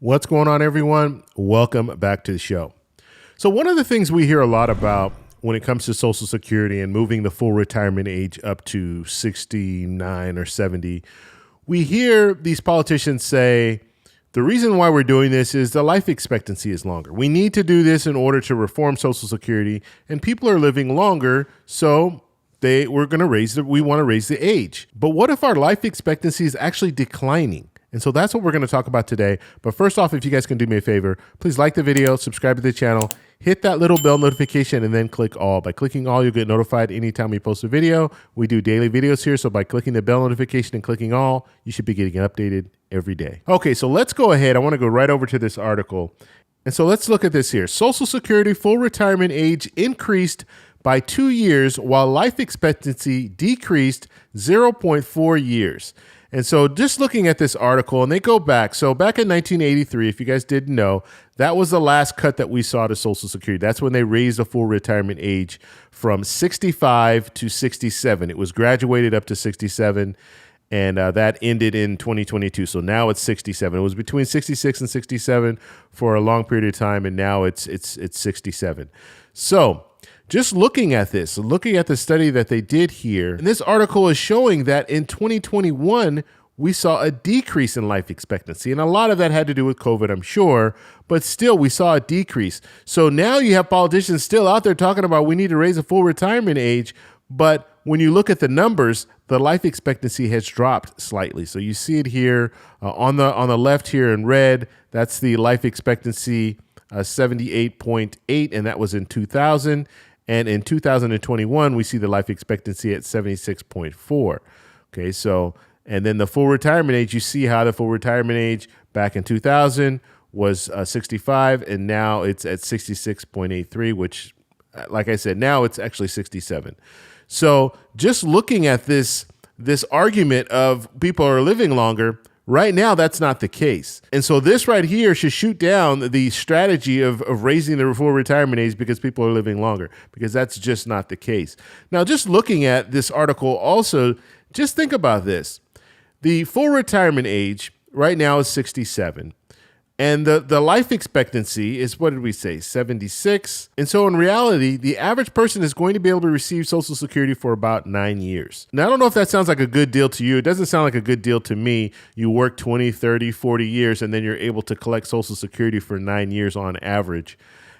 What's going on, everyone? Welcome back to the show. So one of the things we hear a lot about when it comes to Social Security and moving the full retirement age up to 69 or 70, we hear these politicians say, the reason why we're doing this is the life expectancy is longer. We need to do this in order to reform Social Security, and people are living longer, so we want to raise the age. But what if our life expectancy is actually declining? And so that's what we're going to talk about today. But first off, if you guys can do me a favor, please like the video, subscribe to the channel, hit that little bell notification, and then click all. By clicking all, you'll get notified anytime we post a video. We do daily videos here, so by clicking the bell notification and clicking all, you should be getting updated every day. Okay, so let's go ahead. I want to go right over to this article. And so let's look at this here. Social Security full retirement age increased by 2 years while life expectancy decreased 0.4 years. And so just looking at this article, and they go back. So back in 1983, if you guys didn't know, that was the last cut that we saw to Social Security. That's when they raised the full retirement age from 65 to 67. It was graduated up to 67, and that ended in 2022. So now it's 67. It was between 66 and 67 for a long period of time, and now it's 67. So just looking at this, looking at the study that they did here, and this article is showing that in 2021, we saw a decrease in life expectancy. And a lot of that had to do with COVID, I'm sure, but still we saw a decrease. So now you have politicians still out there talking about we need to raise a full retirement age. But when you look at the numbers, the life expectancy has dropped slightly. So you see it here on the left here in red. That's the life expectancy, 78.8, and that was in 2000. And in 2021, we see the life expectancy at 76.4. Okay, so, and then the full retirement age, you see how the full retirement age back in 2000 was 65, and now it's at 66.83, which, like I said, now it's actually 67. So just looking at this argument of people are living longer, right now, that's not the case. And so this right here should shoot down the strategy of raising the full retirement age because people are living longer, because that's just not the case. Now, just looking at this article also, just think about this. The full retirement age right now is 67. And the life expectancy is, what did we say, 76? And so in reality, the average person is going to be able to receive Social Security for about 9 years. Now, I don't know if that sounds like a good deal to you. It doesn't sound like a good deal to me. You work 20, 30, 40 years, and then you're able to collect Social Security for 9 years on average.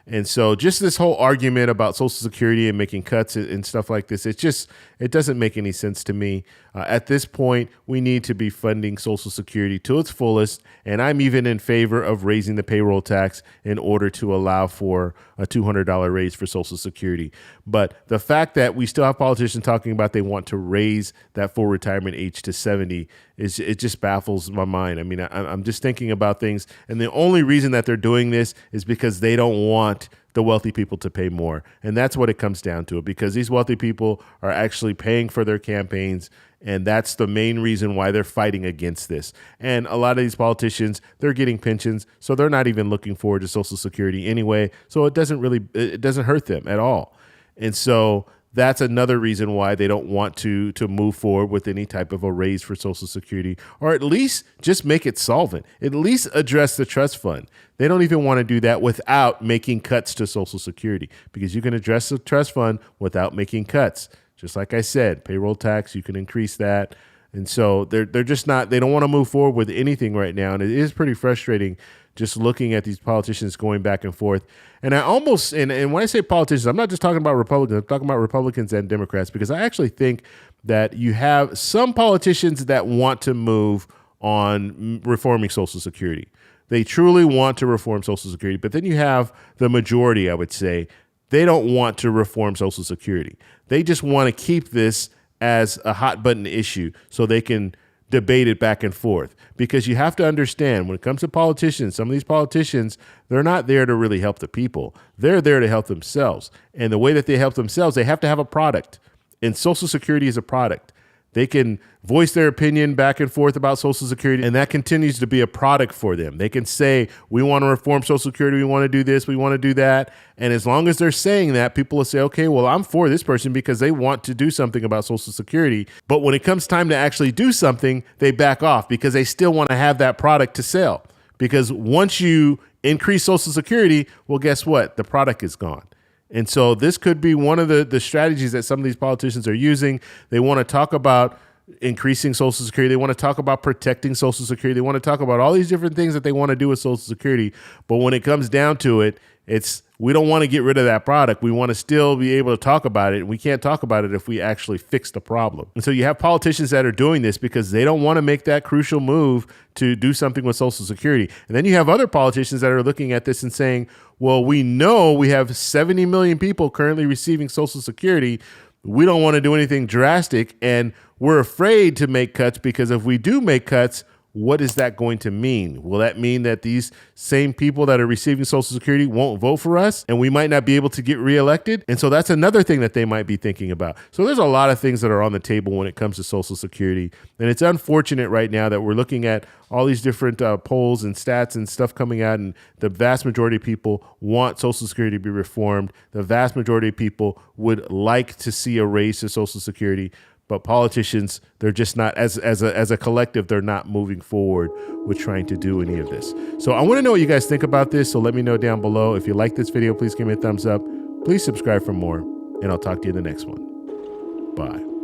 And so just this whole argument about Social Security and making cuts and stuff like this, it doesn't make any sense to me. At this point, we need to be funding Social Security to its fullest. And I'm even in favor of raising the payroll tax in order to allow for a $200 raise for Social Security. But the fact that we still have politicians talking about they want to raise that full retirement age to 70, it just baffles my mind. I mean, I'm just thinking about things. And the only reason that they're doing this is because they don't want the wealthy people to pay more. And that's what it comes down to, because these wealthy people are actually paying for their campaigns. And that's the main reason why they're fighting against this. And a lot of these politicians, they're getting pensions, so they're not even looking forward to Social Security anyway. So it doesn't hurt them at all. And so that's another reason why they don't want to move forward with any type of a raise for Social Security, or at least just make it solvent, at least address the trust fund. They don't even want to do that without making cuts to Social Security, because you can address the trust fund without making cuts. Just like I said, payroll tax, you can increase that. And so they're just not, they don't want to move forward with anything right now. And it is pretty frustrating just looking at these politicians going back and forth. And and when I say politicians, I'm not just talking about Republicans, I'm talking about Republicans and Democrats, because I actually think that you have some politicians that want to move on reforming Social Security. They truly want to reform Social Security. But then you have the majority, I would say, they don't want to reform Social Security. They just want to keep this as a hot button issue so they can debate it back and forth. Because you have to understand, when it comes to politicians, some of these politicians, they're not there to really help the people. They're there to help themselves. And the way that they help themselves, they have to have a product. And Social Security is a product. They can voice their opinion back and forth about Social Security, and that continues to be a product for them. They can say, we want to reform Social Security, we want to do this, we want to do that. And as long as they're saying that, people will say, okay, well, I'm for this person because they want to do something about Social Security. But when it comes time to actually do something, they back off because they still want to have that product to sell. because once you increase Social Security, well, guess what? The product is gone. And so this could be one of the strategies that some of these politicians are using. They want to talk about increasing Social Security. They want to talk about protecting Social Security. They want to talk about all these different things that they want to do with Social Security. But when it comes down to it, we don't want to get rid of that product. We want to still be able to talk about it. We can't talk about it if we actually fix the problem. And so you have politicians that are doing this because they don't want to make that crucial move to do something with Social Security. And then you have other politicians that are looking at this and saying, well, we know we have 70 million people currently receiving Social Security. We don't want to do anything drastic, and we're afraid to make cuts because if we do make cuts, what is that going to mean? Will that mean that these same people that are receiving Social Security won't vote for us and we might not be able to get reelected? And so that's another thing that they might be thinking about. So there's a lot of things that are on the table when it comes to Social Security. And it's unfortunate right now that we're looking at all these different polls and stats and stuff coming out, and the vast majority of people want Social Security to be reformed. The vast majority of people would like to see a raise to Social Security. But politicians, they're just not, as a collective, they're not moving forward with trying to do any of this. So I want to know what you guys think about this. So let me know down below. If you like this video, please give me a thumbs up. Please subscribe for more, and I'll talk to you in the next one. Bye.